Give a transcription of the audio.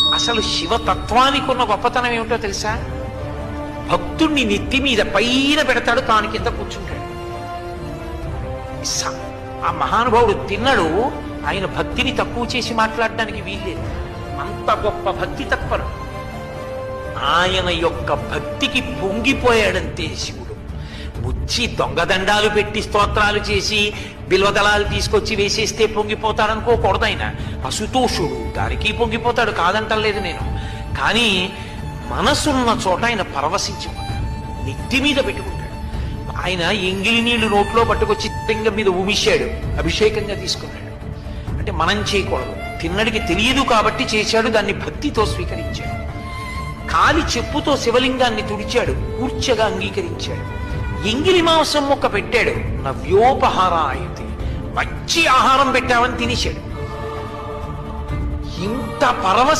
అసలు శివతత్వానికి ఉన్న గొప్పతనం ఏమిటో తెలుసా? భక్తుణ్ణి నెత్తి మీద పైన పెడతాడు, తాను కింద కూర్చుంటాడు. ఆ మహానుభావుడు తిన్నడు, ఆయన భక్తిని తక్కువ చేసి మాట్లాడడానికి వీల్లేదు. అంత గొప్ప భక్తి తత్పరుడు. ఆయన యొక్క భక్తికి పొంగిపోయాడంతే శివుడు. ముచ్చి దొంగదండాలు పెట్టి స్తోత్రాలు చేసి బిల్వదళాలు తీసుకొచ్చి వేసేస్తే పొంగిపోతాడనుకోకూడదు. ఆయన అసుతోషుడు, దానికి పొంగిపోతాడు, కాదంటలేదు నేను. కానీ మనసున్న చోట ఆయన పరవశించిపోతాడు, నెత్తి మీద పెట్టుకుంటాడు. ఆయన ఎంగిలి నీళ్లు నోట్లో పట్టుకొచ్చి లింగం మీద ఉమిశాడు, అభిషేకంగా తీసుకున్నాడు. అంటే మనం చేయకూడదు, తిన్నడికి తెలియదు కాబట్టి చేశాడు, దాన్ని భక్తితో స్వీకరించాడు. కాలి చెప్పుతో శివలింగాన్ని తుడిచాడు, కూర్చగా అంగీకరించాడు. ఎంగిలి మాంసం మొక్క పెట్టాడు, నవ్యోపహారాయతి, మంచి ఆహారం పెట్టామని తినేశాడు. ఇంత పరవశ